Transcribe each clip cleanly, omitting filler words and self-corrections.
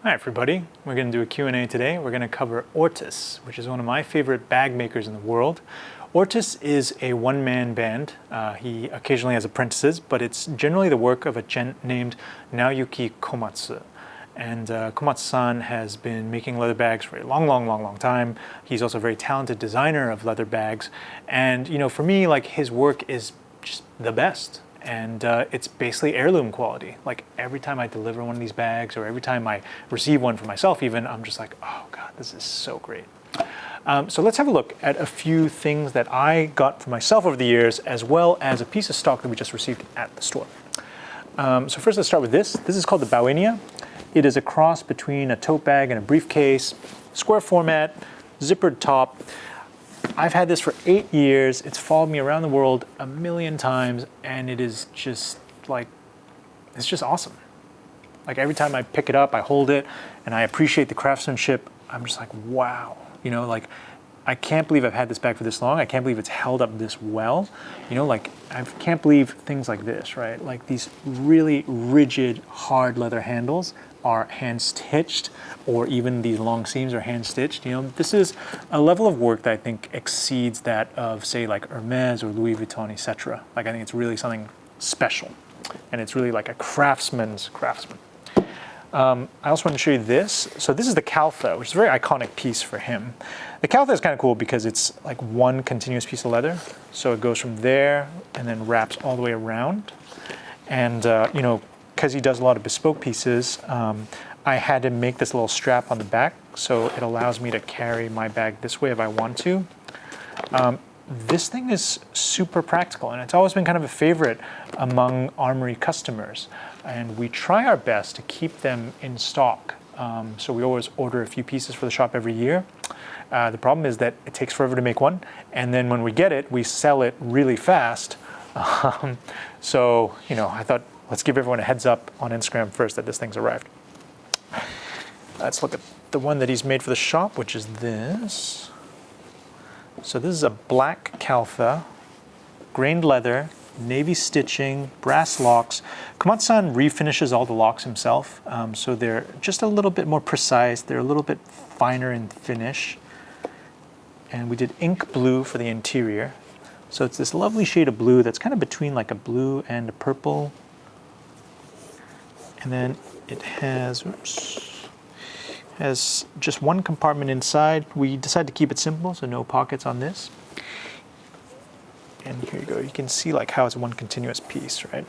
Hi everybody, we're going to do a Q&A today. We're going to cover Ortus, which is one of my favorite bag makers in the world. Ortus is a one-man band. He occasionally has apprentices, but it's generally the work of a gent named Naoyuki Komatsu. And Komatsu-san has been making leather bags for a long time. He's also a very talented designer of leather bags. And you know, for me, like, his work is just the best. And it's basically heirloom quality. Like, every time I deliver one of these bags, or every time I receive one for myself even, I'm just like, oh God, this is so great. So let's have a look at a few things that I got for myself over the years, as well as a piece of stock that we just received at the store. So first let's start with this. This is called the Bauinia. It is a cross between a tote bag and a briefcase, square format, zippered top. I've had this for 8 years. It's followed me around the world a million times, and it is just like, it's just awesome. Like, every time I pick it up, I hold it, and I appreciate the craftsmanship. I'm just like, wow. You know, like, I can't believe I've had this bag for this long. I can't believe it's held up this well. You know, like, I can't believe things like this, right? Like, these really rigid, hard leather handles are hand stitched, or even these long seams are hand stitched. You know, this is a level of work that I think exceeds that of, say, like Hermes or Louis Vuitton, etc. Like, I think it's really something special, and it's really like a craftsman's craftsman. I also want to show you this. So this is the Caltha, which is a very iconic piece for him. The Caltha is kind of cool because it's like one continuous piece of leather. So it goes from there and then wraps all the way around. And, you know, because he does a lot of bespoke pieces, I had to make this little strap on the back, so it allows me to carry my bag this way if I want to. This thing is super practical, and it's always been kind of a favorite among Armoury customers. And we try our best to keep them in stock. So we always order a few pieces for the shop every year. The problem is that it takes forever to make one, and then when we get it, we sell it really fast. So, you know, I thought, let's give everyone a heads up on Instagram first that this thing's arrived. Let's look at the one that he's made for the shop, which is this. So this is a black Caltha, grained leather, navy stitching, brass locks. Komatsu-san refinishes all the locks himself, so they're just a little bit more precise. They're a little bit finer in finish. And we did ink blue for the interior. So it's this lovely shade of blue that's kind of between like a blue and a purple. And then it has, has just one compartment inside. We decided to keep it simple, so no pockets on this. And here you go. You can see like how it's one continuous piece, right?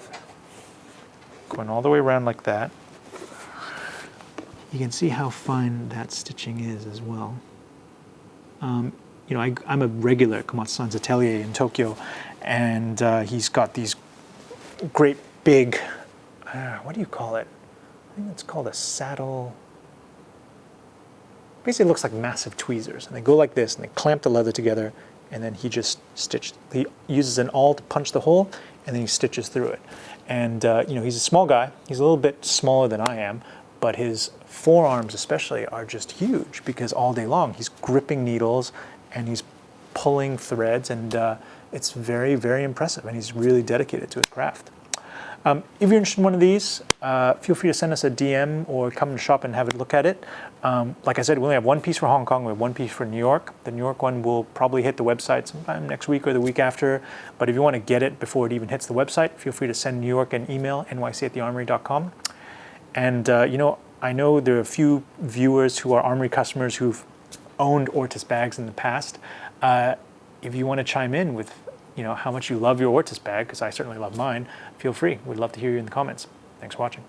Going all the way around like that. You can see how fine that stitching is as well. You know, I'm a regular at Komatsu-san's atelier in Tokyo, and he's got these great big, what do you call it? I think it's called a saddle. Basically, it looks like massive tweezers, and they go like this, and they clamp the leather together, and then he just he uses an awl to punch the hole, and then he stitches through it. And you know, he's a small guy. He's a little bit smaller than I am, but his forearms especially are just huge because all day long he's gripping needles and he's pulling threads, and it's very, very impressive, and he's really dedicated to his craft. If you're interested in one of these, feel free to send us a DM or come to the shop and have a look at it. Like I said, we only have one piece for Hong Kong, we have one piece for New York. The New York one will probably hit the website sometime next week or the week after, but if you want to get it before it even hits the website, feel free to send New York an email, nyc@thearmoury.com. And you know, I know there are a few viewers who are Armoury customers who've owned Ortus bags in the past. If you want to chime in with, you know, how much you love your Ortus bag, because I certainly love mine, feel free. We'd love to hear you in the comments. Thanks for watching.